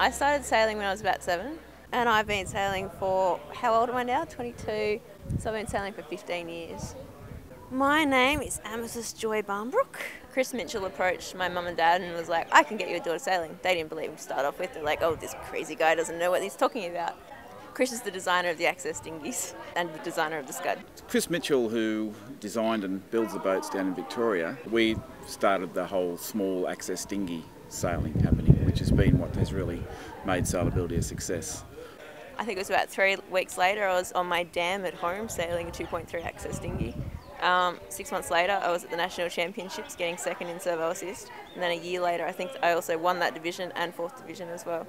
I started sailing when I was about 7, and I've been sailing for, how old am I now? 22. So I've been sailing for 15 years. My name is Amethyst Joy Barnbrook. Chris Mitchell approached my mum and dad and was like, I can get your daughter sailing. They didn't believe him to start off with. They're like, oh, this crazy guy doesn't know what he's talking about. Chris is the designer of the access dinghies and the designer of the Scud. Chris Mitchell, who designed and builds the boats down in Victoria, we started the whole small access dinghy sailing happening, which has been what has really made sailability a success. I think it was about 3 weeks later, I was on my dam at home sailing a 2.3 access dinghy. 6 months later, I was at the National Championships getting second in servo assist. And then a year later, I think I also won that division and 4th division as well.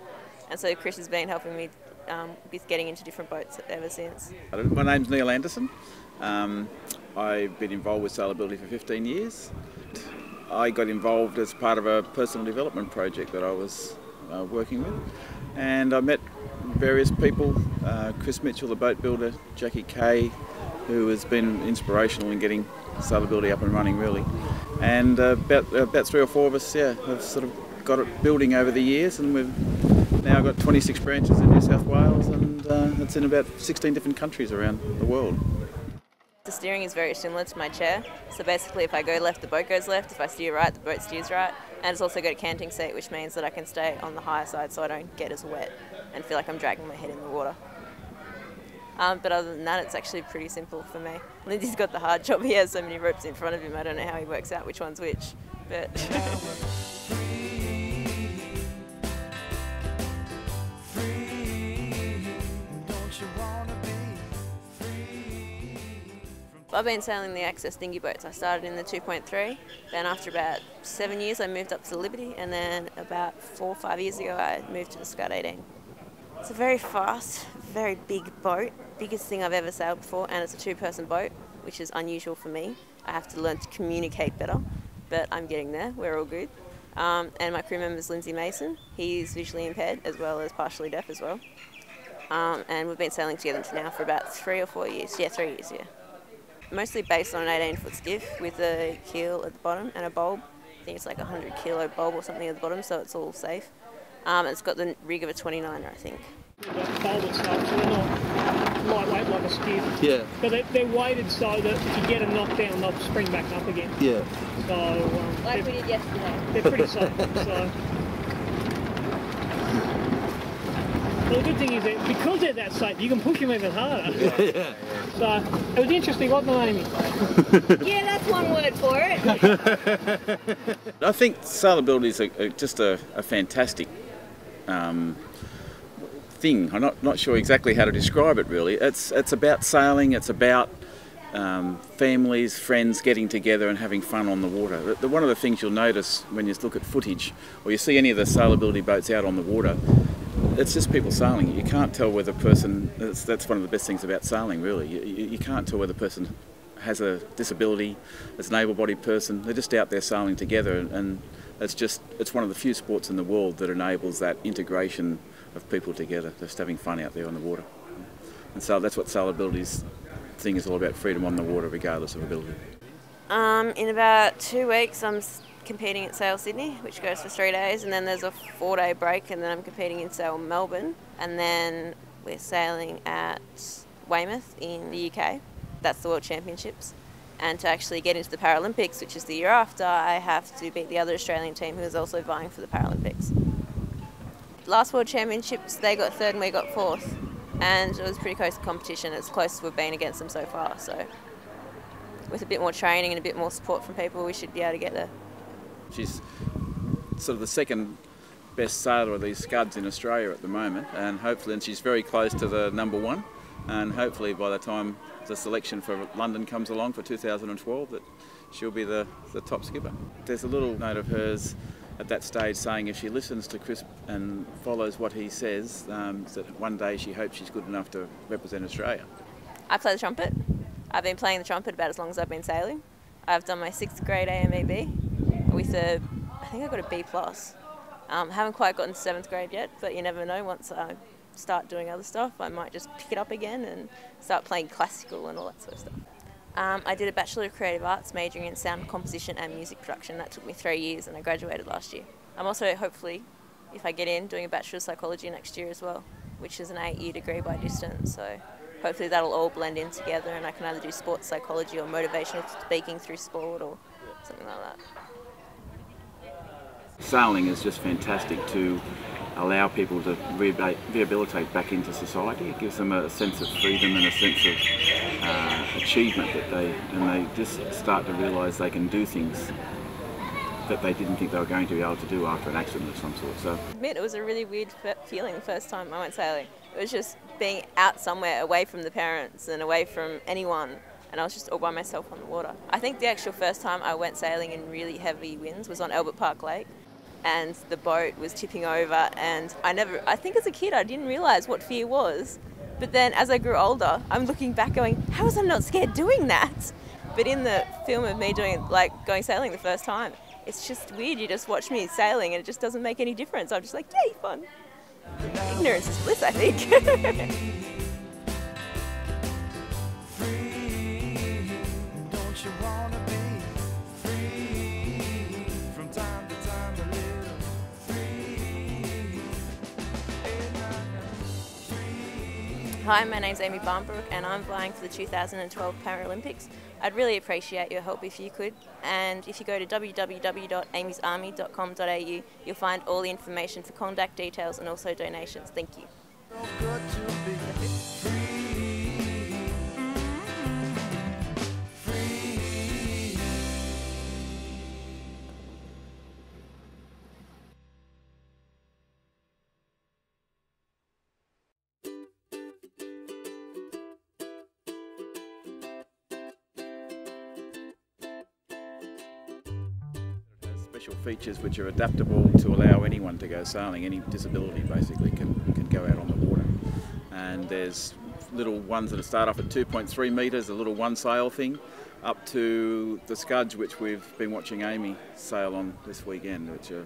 And so Chris has been helping me with getting into different boats ever since. My name's Neil Anderson. I've been involved with sailability for 15 years. I got involved as part of a personal development project that I was working with. And I met various people, Chris Mitchell, the boat builder, Jackie Kay, who has been inspirational in getting sailability up and running really. And about 3 or 4 of us, have sort of got it building over the years, and we've now got 26 branches in New South Wales, and it's in about 16 different countries around the world. The steering is very similar to my chair, so basically if I go left, the boat goes left, if I steer right, the boat steers right, and it's also got a canting seat, which means that I can stay on the higher side so I don't get as wet and feel like I'm dragging my head in the water. But other than that, it's actually pretty simple for me. Lindsay's got the hard job. He has so many ropes in front of him, I don't know how he works out which one's which. But I've been sailing the access dinghy boats. I started in the 2.3, then after about 7 years I moved up to the Liberty, and then about 4 or 5 years ago I moved to the Scud 18. It's a very fast, very big boat, biggest thing I've ever sailed before, and it's a 2-person boat, which is unusual for me. I have to learn to communicate better, but I'm getting there, we're all good. And my crew member is Lindsay Mason. He's visually impaired as well as partially deaf as well. And we've been sailing together now for about 3 or 4 years. Yeah, 3 years, yeah. Mostly based on an 18-foot skiff with a keel at the bottom and a bulb. I think it's like a 100-kilo bulb or something at the bottom, so it's all safe. It's got the rig of a 29er, I think. Bulb itself, so they're not lightweight like a skiff. Yeah. But they're weighted so that if you get a knockdown, they'll spring back up again. Yeah. So like we did yesterday. They're pretty safe. So. Well, the good thing is that because they're that safe, you can push them even harder. Yeah. So it was interesting, wasn't it, Amy? Yeah, that's one word for it. I think sailability is just a fantastic thing. I'm not sure exactly how to describe it really. It's about sailing, it's about families, friends getting together and having fun on the water. One of the things you'll notice when you look at footage or you see any of the sailability boats out on the water, it's just people sailing. You can't tell whether the person, that's one of the best things about sailing really, you can't tell whether the person has a disability, is an able-bodied person. They're just out there sailing together, and it's one of the few sports in the world that enables that integration of people together, just having fun out there on the water. And so that's what sailability's thing is all about, freedom on the water regardless of ability. In about 2 weeks I'm competing at Sail Sydney, which goes for 3 days, and then there's a 4-day break, and then I'm competing in Sail Melbourne, and then we're sailing at Weymouth in the UK. That's the World Championships. And to actually get into the Paralympics, which is the year after, I have to beat the other Australian team who is also vying for the Paralympics. Last World Championships, they got 3rd and we got 4th. And it was pretty close competition. It's close we've been against them so far. So with a bit more training and a bit more support from people, we should be able to get there. She's sort of the second best sailor of these Scuds in Australia at the moment, and hopefully, and she's very close to the #1, and hopefully by the time the selection for London comes along for 2012 that she'll be the top skipper. There's a little note of hers at that stage saying if she listens to Chris and follows what he says, that one day she hopes she's good enough to represent Australia. I play the trumpet. I've been playing the trumpet about as long as I've been sailing. I've done my 6th grade AMEB with I think I got a B+. Haven't quite gotten to 7th grade yet, but you never know. Once I start doing other stuff, I might just pick it up again and start playing classical and all that sort of stuff. I did a Bachelor of Creative Arts majoring in sound composition and music production. That took me 3 years and I graduated last year. I'm also hopefully if I get in, doing a Bachelor of Psychology next year as well, which is an 8-year degree by distance. So hopefully that'll all blend in together, and I can either do sports psychology or motivational speaking through sport or something like that. Sailing is just fantastic to allow people to rehabilitate back into society. It gives them a sense of freedom and a sense of achievement and they just start to realise they can do things that they didn't think they were going to be able to do after an accident of some sort. So, I admit, it was a really weird feeling the first time I went sailing. It was just being out somewhere away from the parents and away from anyone, and I was just all by myself on the water. I think the actual first time I went sailing in really heavy winds was on Albert Park Lake, and the boat was tipping over, and I think as a kid I didn't realise what fear was, but then as I grew older I'm looking back going, how was I not scared doing that? But in the film of me going sailing the first time, it's just weird. You just watch me sailing and it just doesn't make any difference. I'm just like, yay, fun. Ignorance is bliss, I think. Hi, my name's Amy Barnbrook and I'm vying for the 2012 Paralympics. I'd really appreciate your help if you could, and if you go to www.amysarmy.com.au you'll find all the information for contact details and also donations. Thank you. special features which are adaptable to allow anyone to go sailing. Any disability basically can go out on the water. And there's little ones that start off at 2.3 metres, a little one sail thing, up to the scuds which we've been watching Amy sail on this weekend, which are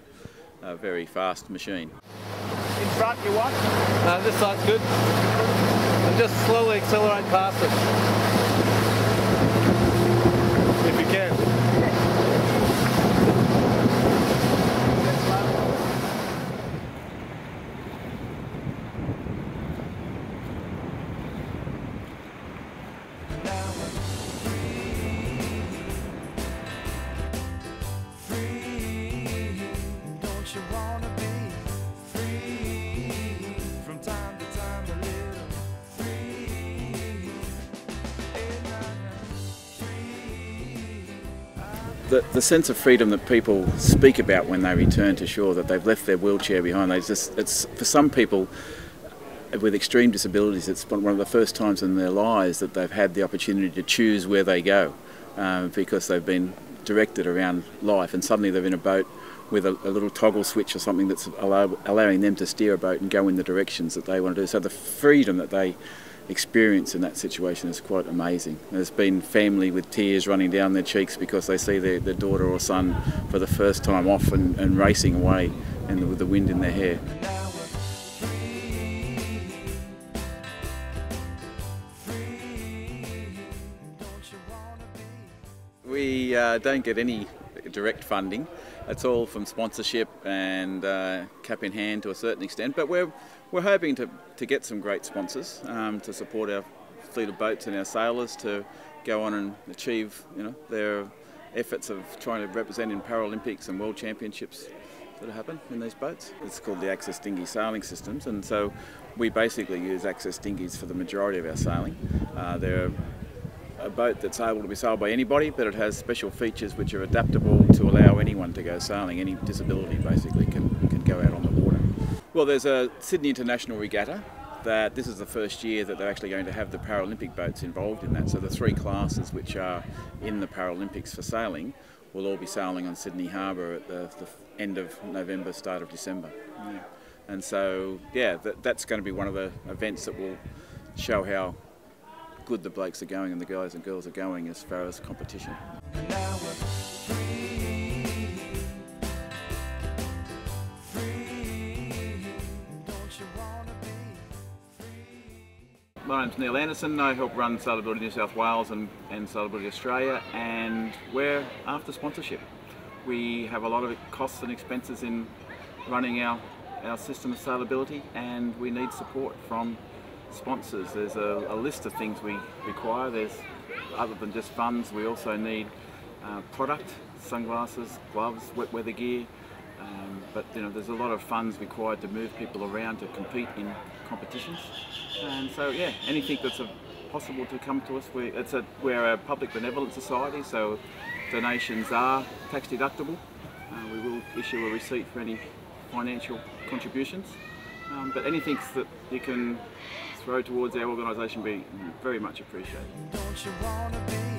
a very fast machine. In front you want? No, this side's good. And just slowly accelerate past it. If you can. The sense of freedom that people speak about when they return to shore, that they've left their wheelchair behind, it's for some people with extreme disabilities, it's one of the first times in their lives that they've had the opportunity to choose where they go, because they've been directed around life, and suddenly they're in a boat with a little toggle switch or something that's allowing them to steer a boat and go in the directions that they want to do. So the freedom that they experience in that situation is quite amazing. There's been family with tears running down their cheeks because they see their daughter or son for the first time off and racing away and with the wind in their hair. We don't get any direct funding. It's all from sponsorship and cap in hand to a certain extent, but we're hoping to get some great sponsors to support our fleet of boats and our sailors to go on and achieve, their efforts of trying to represent in Paralympics and World Championships that happen in these boats. It's called the Access Dinghy Sailing Systems, and so we basically use Access dinghies for the majority of our sailing. They're a boat that's able to be sailed by anybody, but it has special features which are adaptable to allow anyone to go sailing. Any disability basically can go out on the water. Well, there's a Sydney International Regatta that this is the first year that they're actually going to have the Paralympic boats involved in that. So the three classes which are in the Paralympics for sailing will all be sailing on Sydney Harbour at the end of November, start of December. Yeah. And so, yeah, that's going to be one of the events that will show how good the blokes are going and the guys and girls are going as far as competition. My name's Neil Anderson. I help run Sailability New South Wales and Sailability Australia, and we're after sponsorship. We have a lot of costs and expenses in running our our system of sailability, and we need support from sponsors. There's a list of things we require. There's, other than just funds, we also need product, sunglasses, gloves, wet weather gear. But there's a lot of funds required to move people around to compete in competitions. And so yeah, anything that's possible to come to us. We're a public benevolent society, so donations are tax deductible. We will issue a receipt for any financial contributions. But anything that you can throw towards our organisation will be very much appreciated. Don't you wanna be